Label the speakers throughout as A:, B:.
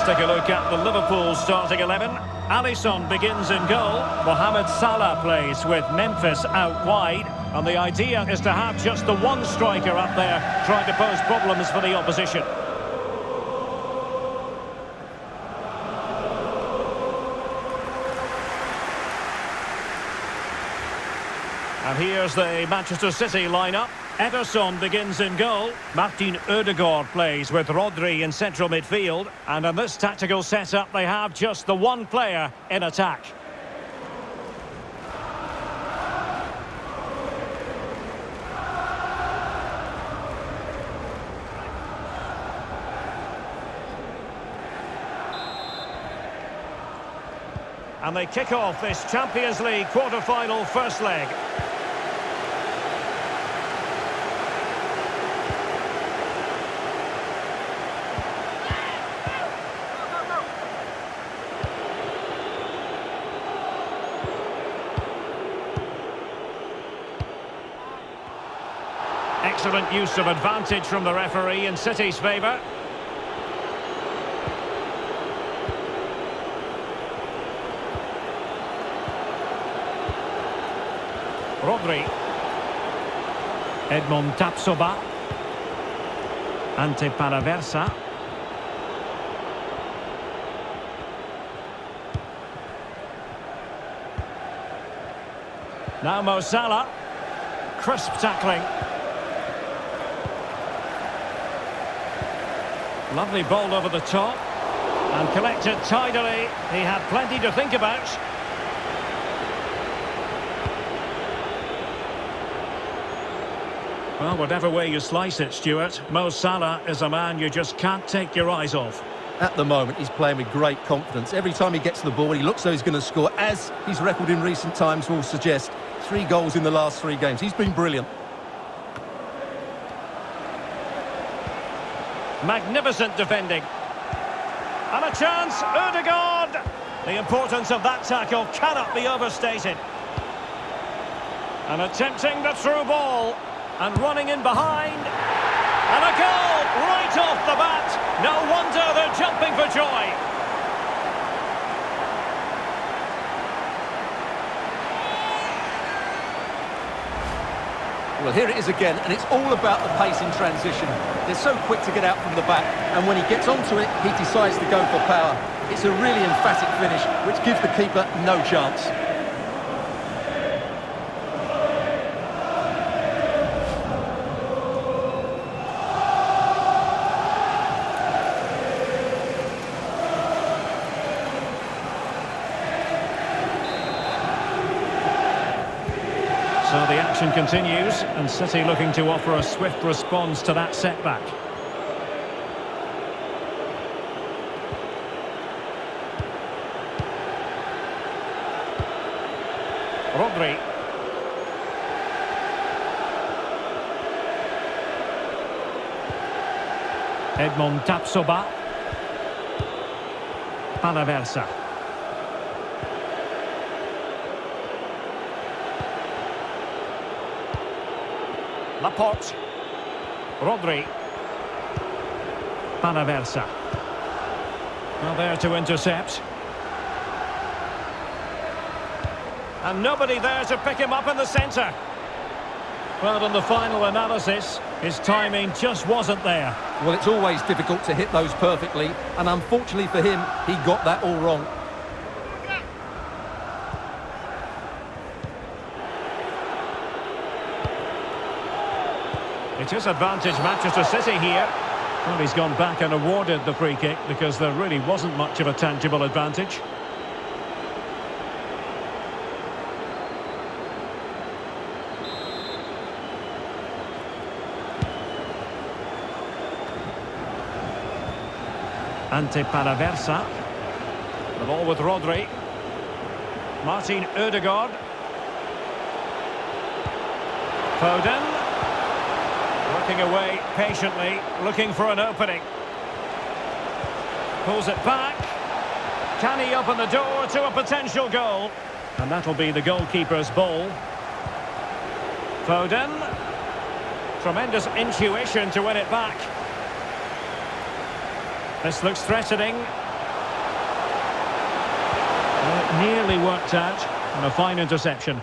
A: Take a look at the Liverpool starting 11. Alisson begins in goal. Mohamed Salah plays with Memphis out wide. And the idea is to have just the one striker up there trying to pose problems for the opposition. And here's the Manchester City lineup. Ederson begins in goal. Martin Odegaard plays with Rodri in central midfield. And in this tactical setup, they have just the one player in attack. And they kick off this Champions League quarter-final first leg. Excellent use of advantage from the referee in City's favour. Rodri. Edmond Tapsoba. Ante Paraversa. Now Mo Salah. Crisp tackling. Lovely ball over the top. And collected tidily. He had plenty to think about. Well, whatever way you slice it, Stuart, Mo Salah is a man you just can't take your eyes off.
B: At the moment, he's playing with great confidence. Every time he gets to the ball, he looks like he's going to score, as his record in recent times will suggest. 3 goals in the last 3 games. He's been brilliant.
A: Magnificent defending. And a chance, Odegaard! The importance of that tackle cannot be overstated. And attempting the through ball. And running in behind. And a goal right off the bat. No wonder they're jumping for joy.
B: Well, here it is again, and it's all about the pace in transition. They're so quick to get out from the back, and when he gets onto it, he decides to go for power. It's a really emphatic finish, which gives the keeper no chance.
A: So the action continues, and City looking to offer a swift response to that setback. Rodri. Edmond Tapsoba. Paraversa. Laporte. Rodri. Paraversa. Well, there to intercept. And nobody there to pick him up in the centre. Well, in the final analysis, his timing just wasn't there.
B: Well, it's always difficult to hit those perfectly, and unfortunately for him, he got that all wrong.
A: It is advantage Manchester City here. Well, he's gone back and awarded the free kick because there really wasn't much of a tangible advantage. Ante Palaversa. The ball with Rodri. Martin Ødegaard. Foden. Working away patiently, looking for an opening. Pulls it back. Can he open the door to a potential goal? And that'll be the goalkeeper's ball. Foden. Tremendous intuition to win it back. This looks threatening. Well, it nearly worked out. And a fine interception.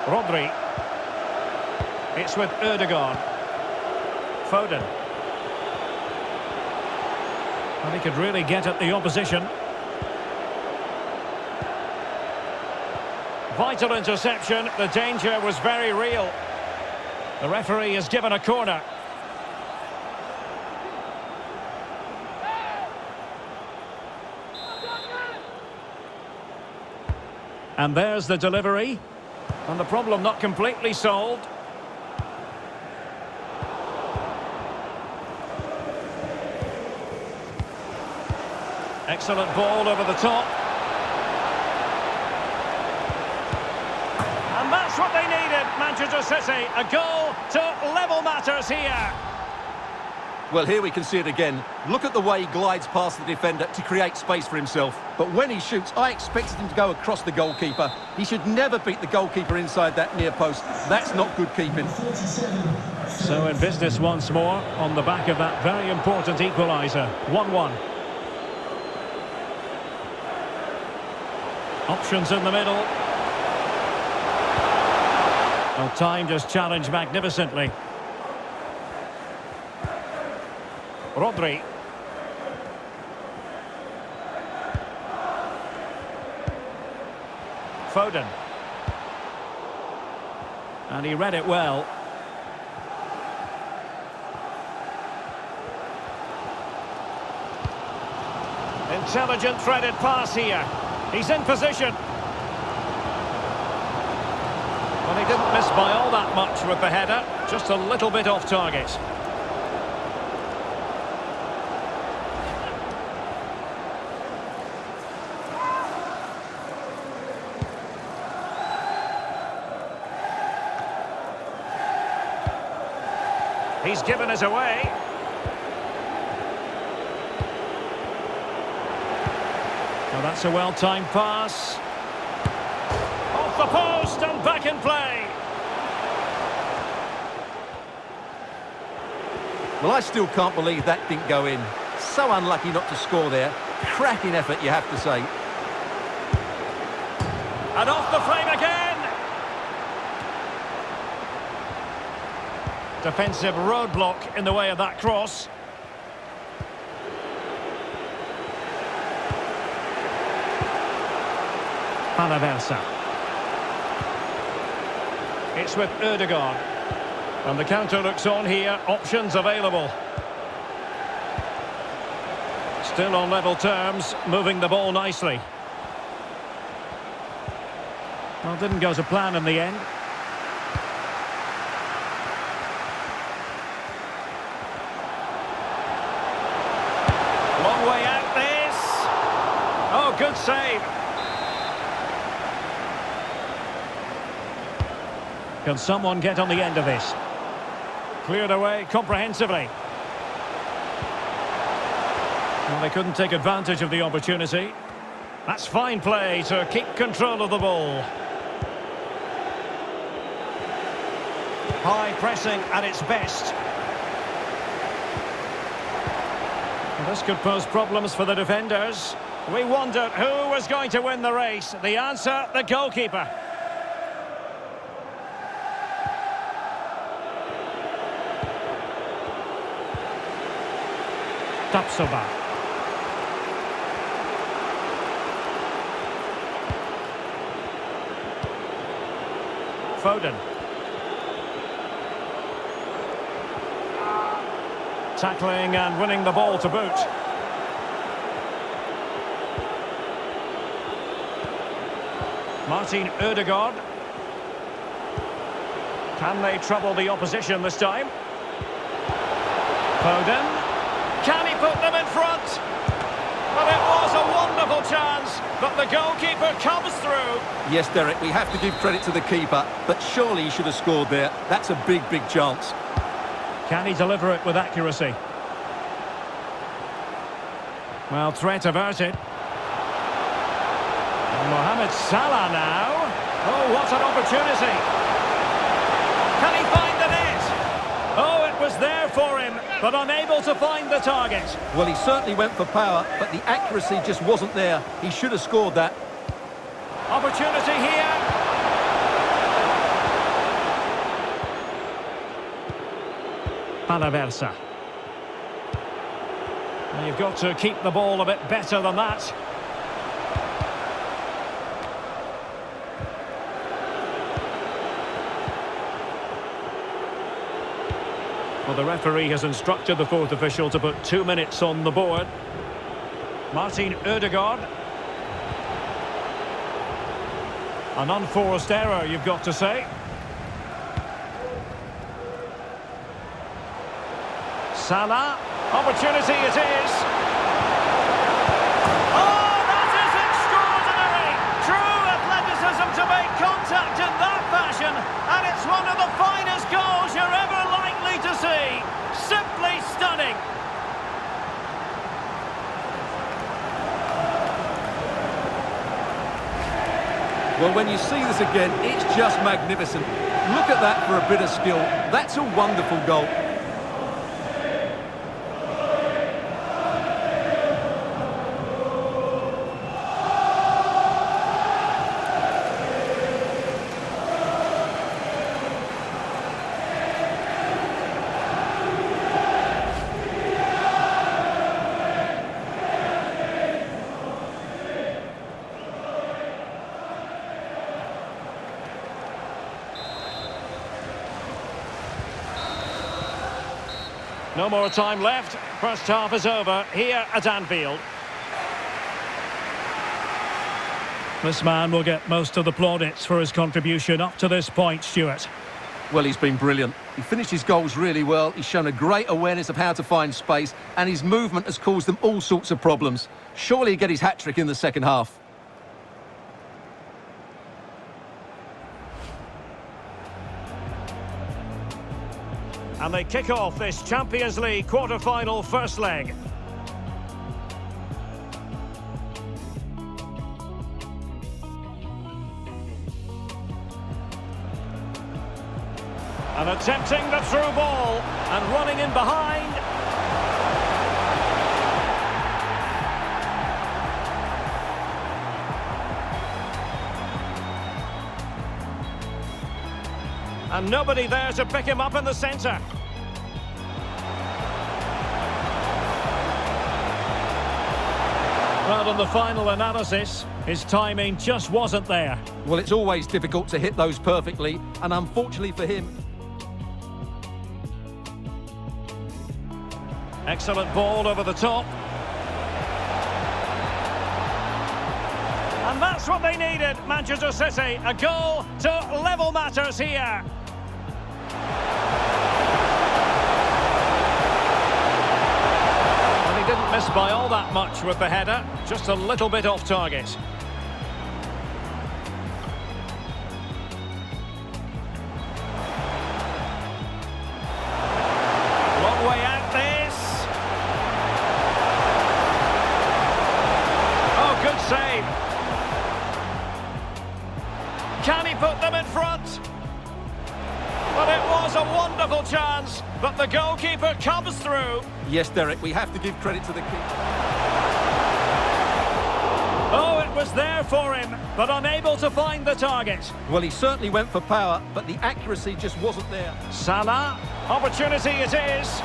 A: Rodri. It's with Ødegaard. Foden. And he could really get at the opposition. Vital interception. The danger was very real. The referee has given a corner. And there's the delivery. And the problem not completely solved. Excellent ball over the top. And that's what they needed, Manchester City. A goal to level matters here.
B: Well, here we can see it again. Look at the way he glides past the defender to create space for himself. But when he shoots, I expected him to go across the goalkeeper. He should never beat the goalkeeper inside that near post. That's not good keeping.
A: So in business once more on the back of that very important equaliser. 1-1. Options in the middle. Well, time just challenged magnificently. Rodri. Foden. And he read it well. Intelligent threaded pass here. He's in position. Well, he didn't miss by all that much with the header. Just a little bit off target. He's given it away. Well, that's a well-timed pass. Off the post and back in play.
B: Well, I still can't believe that didn't go in. So unlucky not to score there. Cracking effort, you have to say.
A: And off the frame again. Defensive roadblock in the way of that cross. Palaversa. It's with Ødegaard. And the counter looks on here. Options available. Still on level terms, moving the ball nicely. Well, didn't go to plan in the end. Long way out this. Oh, good save. Can someone get on the end of this? Cleared away comprehensively. Well, they couldn't take advantage of the opportunity. That's fine play to keep control of the ball. High pressing at its best. Well, this could pose problems for the defenders. We wondered who was going to win the race. The answer, the goalkeeper. Tapsoba. Foden. Tackling and winning the ball to boot. Martin Ødegaard. Can they trouble the opposition this time? Foden. Can he put them in front? But it was a wonderful chance, but the goalkeeper comes through.
B: Yes, Derek, we have to give credit to the keeper, but surely he should have scored there. That's a big, big chance.
A: Can he deliver it with accuracy? Well, threat averted. And Mohamed Salah now. Oh, what an opportunity. Can he find the net? Oh, it was there for him, but unable to find the target.
B: Well, he certainly went for power, but the accuracy just wasn't there. He should have scored that.
A: Opportunity here. Palaversa. Well, you've got to keep the ball a bit better than that. Well, the referee has instructed the fourth official to put 2 minutes on the board. Martin Ødegaard. An unforced error, you've got to say. Salah. Opportunity it is. Oh, that is extraordinary! True athleticism to make contact in that fashion, and it's one of the finest goals you're ever likely to see. Simply stunning.
B: Well, when you see this again, it's just magnificent. Look at that for a bit of skill. That's a wonderful goal.
A: No more time left. First half is over here at Anfield. This man will get most of the plaudits for his contribution up to this point, Stuart.
B: Well, he's been brilliant. He finished his goals really well. He's shown a great awareness of how to find space, and his movement has caused them all sorts of problems. Surely he'll get his hat-trick in the second half.
A: And they kick off this Champions League quarter-final first leg. And attempting the through ball and running in behind. And nobody there to pick him up in the centre. Well, on the final analysis, his timing just wasn't there.
B: Well, it's always difficult to hit those perfectly, and unfortunately for him...
A: Excellent ball over the top. And that's what they needed, Manchester City. A goal to level matters here. Well, he didn't miss by all that much with the header, just a little bit off target. Long way out this. Oh, good save. Can he put them in front? But it was a wonderful chance, but the goalkeeper comes through.
B: Yes, Derek, we have to give credit to the keeper.
A: Oh, it was there for him, but unable to find the target.
B: Well, he certainly went for power, but the accuracy just wasn't there.
A: Salah, opportunity it is.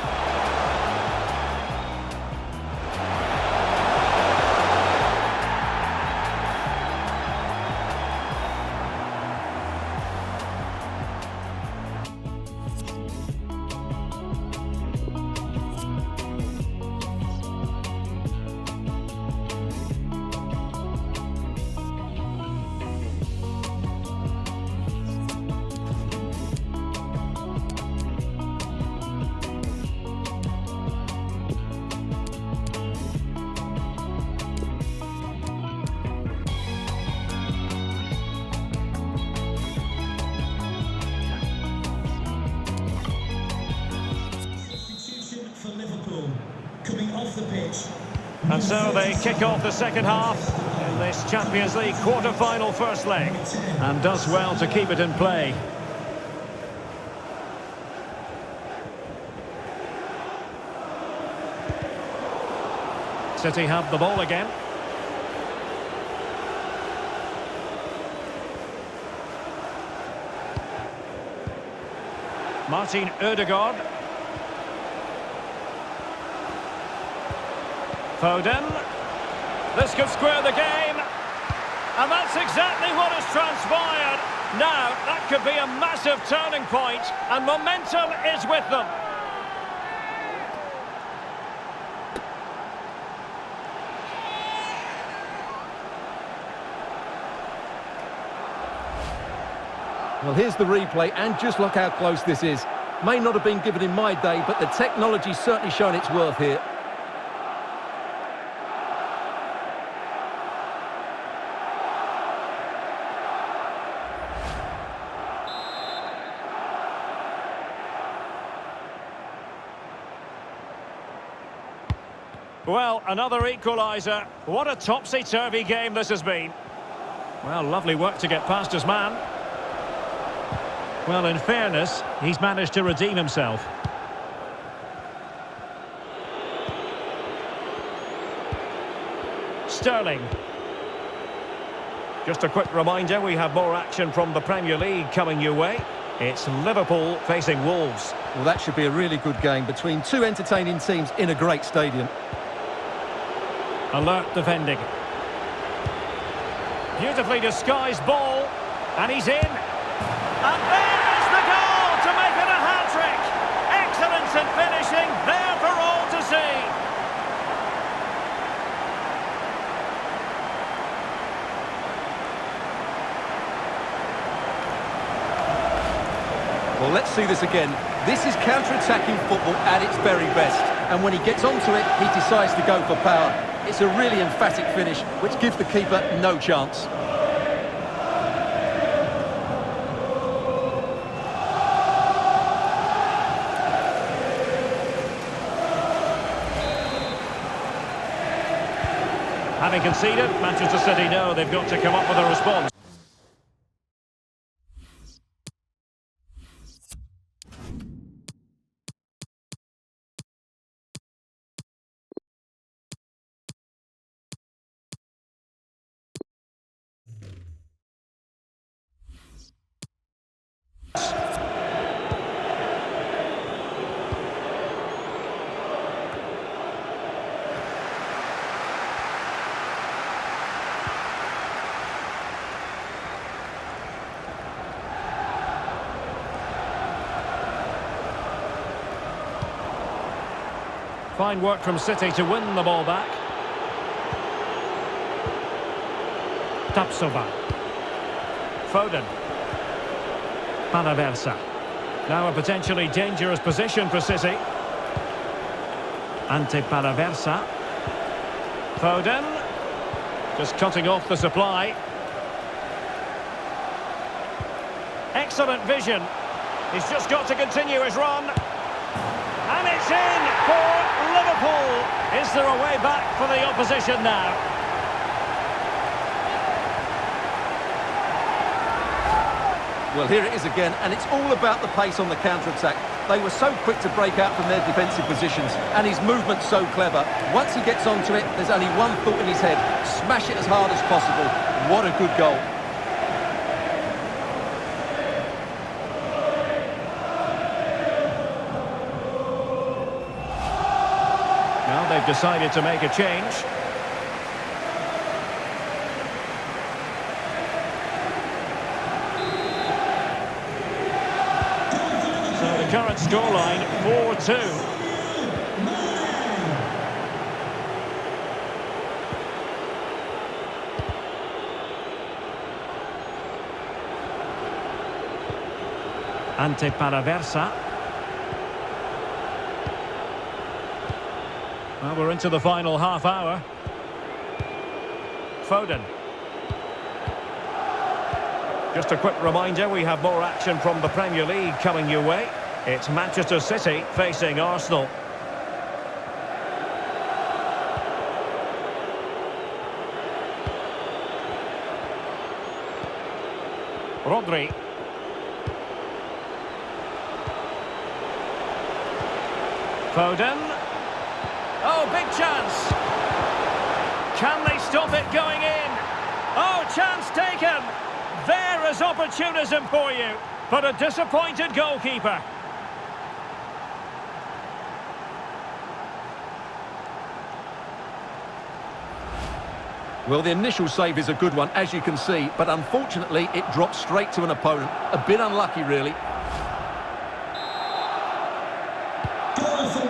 A: And so they kick off the second half in this Champions League quarter-final first leg. And does well to keep it in play. City have the ball again. Martin Ødegaard. Foden. This could square the game. And that's exactly what has transpired. Now, that could be a massive turning point, and momentum is with them.
B: Well, here's the replay, and just look how close this is. May not have been given in my day, but the technology's certainly shown its worth here.
A: Well, another equaliser. What a topsy-turvy game this has been. Well, lovely work to get past his man. Well, in fairness, he's managed to redeem himself. Sterling. Just a quick reminder, we have more action from the Premier League coming your way. It's Liverpool facing Wolves.
B: Well, that should be a really good game between two entertaining teams in a great stadium.
A: Alert defending. Beautifully disguised ball. And he's in. And there is the goal to make it a hat-trick. Excellence in finishing, there for all to see.
B: Well, let's see this again. This is counter-attacking football at its very best. And when he gets onto it, he decides to go for power. It's a really emphatic finish, which gives the keeper no chance.
A: Having conceded, Manchester City know they've got to come up with a response. Fine work from City to win the ball back. Tapsoba. Foden. Panaversa. Now a potentially dangerous position for City. Ante Panaversa. Foden. Just cutting off the supply. Excellent vision. He's just got to continue his run. And it's in for Liverpool. Is there a way back for the opposition now?
B: Well, here it is again, and it's all about the pace on the counter-attack. They were so quick to break out from their defensive positions, and his movement's so clever. Once he gets onto it, there's only one thought in his head: smash it as hard as possible. What a good goal.
A: Now they've decided to make a change. So the current scoreline, 4-2. Ante Panaversa. Well, we're into the final half hour. Foden. Just a quick reminder, we have more action from the Premier League coming your way. It's Manchester City facing Arsenal. Rodri. Foden. Oh, big chance. Can they stop it going in? Oh, chance taken. There is opportunism for you, but a disappointed goalkeeper.
B: Well, the initial save is a good one, as you can see, but unfortunately it dropped straight to an opponent. A bit unlucky, really.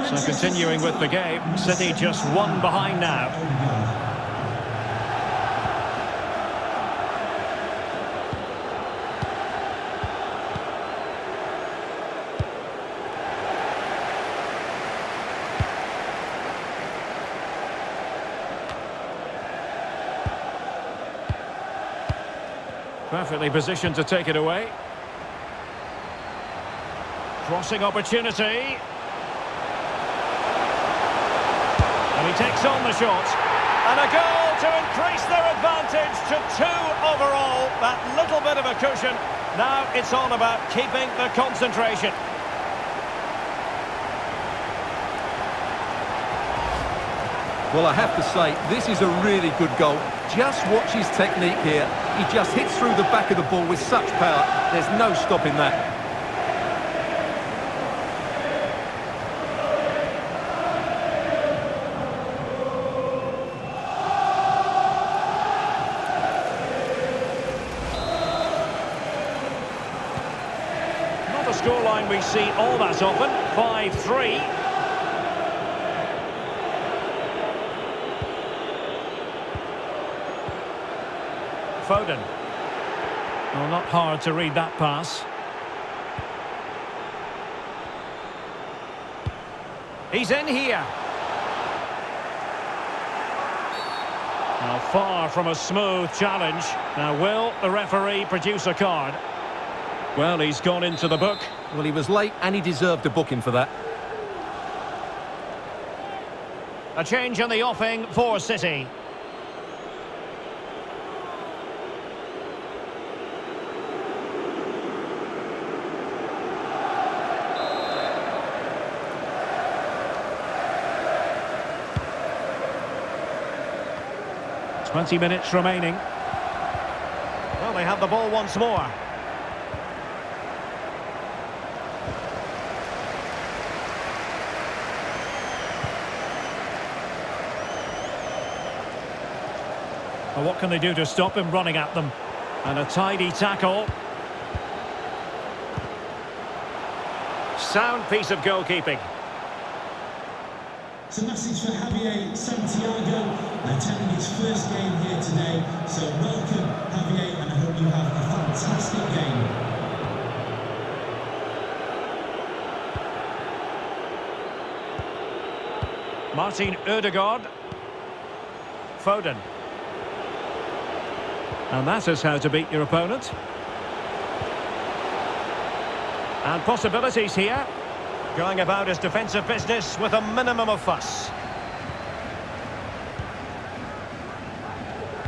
A: So continuing with the game, City just one behind now. Perfectly positioned to take it away. Crossing opportunity. And he takes on the shot. And a goal to increase their advantage to 2 overall. That little bit of a cushion. Now it's all about keeping the concentration.
B: Well, I have to say, this is a really good goal. Just watch his technique here. He just hits through the back of the ball with such power. There's no stopping that.
A: Not a scoreline we see all that often. 5-3. Foden. Well, not hard to read that pass. He's in here. Now, far from a smooth challenge. Now, will the referee produce a card? Well, he's gone into the book.
B: Well, he was late and he deserved a booking for that.
A: A change in the offing for City. Twenty minutes remaining. Well, they have the ball once more. Well, what can they do to stop him running at them? And a tidy tackle. Sound piece of goalkeeping.
C: It's a message for Javier Santiago, attending his first game here today. So welcome, Javier, and I hope you have a fantastic game.
A: Martin Ødegaard. Foden. And that is how to beat your opponent. And possibilities here. Going about his defensive business with a minimum of fuss.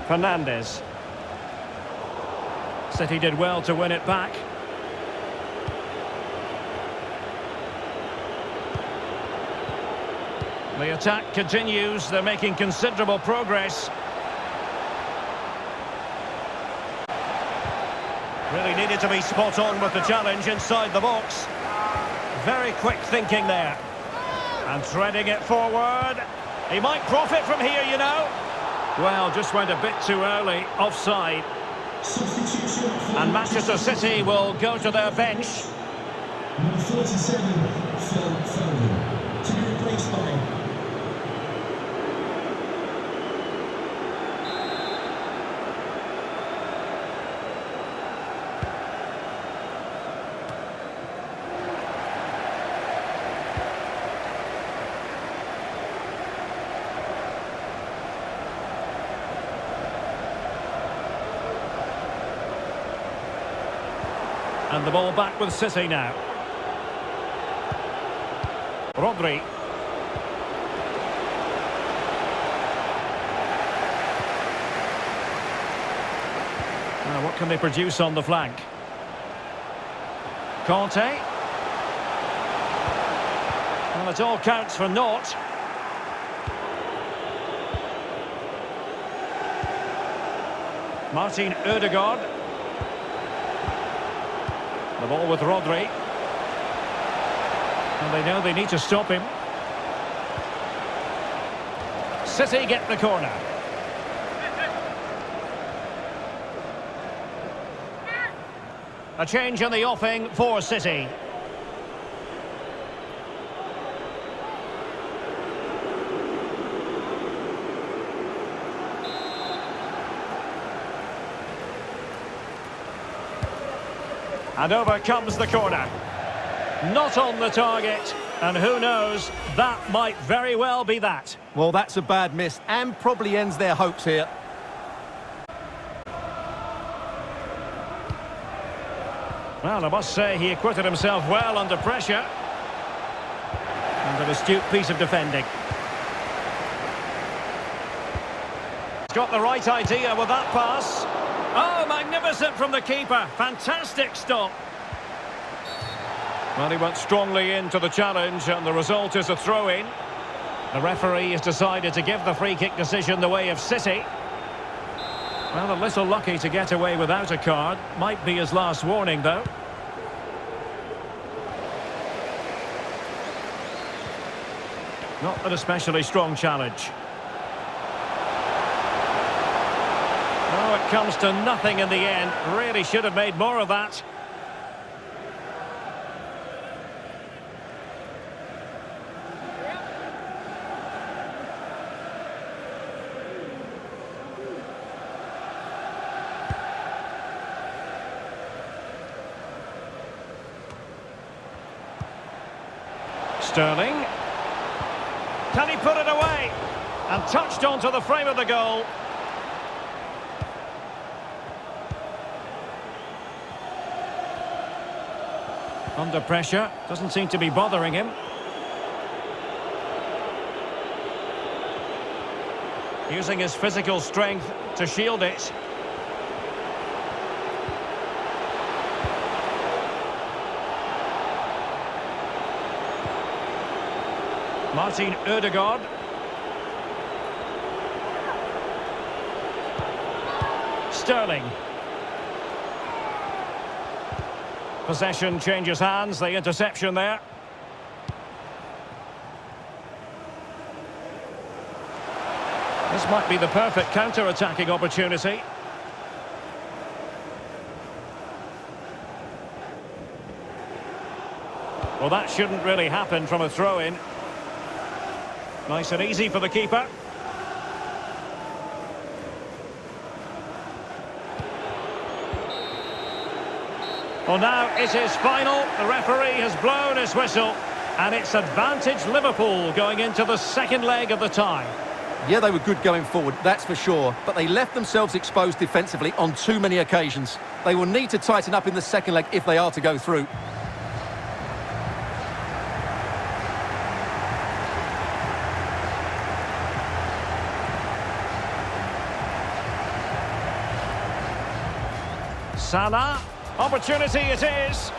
A: Fernandes. City did well to win it back. The attack continues. They're making considerable progress. Really needed to be spot on with the challenge inside the box. Very quick thinking there. And threading it forward. He might profit from here, you know. Well, just went a bit too early. Offside. And Manchester City will go to their bench.
C: Number 47, Phil Foden, to be replaced by...
A: And the ball back with City now. Rodri. Now, what can they produce on the flank? Conte. Well, it all counts for naught. Martin Ødegaard. The ball with Rodri. And they know they need to stop him. City get the corner. A change in the offing for City. And over comes the corner. Not on the target. And who knows, that might very well be that.
B: Well, that's a bad miss and probably ends their hopes here.
A: Well, I must say he acquitted himself well under pressure. And an astute piece of defending. He's got the right idea with that pass. Oh, magnificent from the keeper. Fantastic stop. Well, he went strongly into the challenge, and the result is a throw-in. The referee has decided to give the free-kick decision the way of City. Well, a little lucky to get away without a card. Might be his last warning, though. Not an especially strong challenge. Oh, it comes to nothing in the end. Really should have made more of that. Sterling. Can he put it away? And touched onto the frame of the goal. Under pressure, doesn't seem to be bothering him. Using his physical strength to shield it. Martin Ødegaard. Sterling. Possession changes hands, the interception there. This might be the perfect counter-attacking opportunity. Well, that shouldn't really happen from a throw-in. Nice and easy for the keeper. Well, now it is final. The referee has blown his whistle. And it's advantage Liverpool going into the second leg of the tie.
B: Yeah, they were good going forward, that's for sure. But they left themselves exposed defensively on too many occasions. They will need to tighten up in the second leg if they are to go through.
A: Salah, opportunity it is.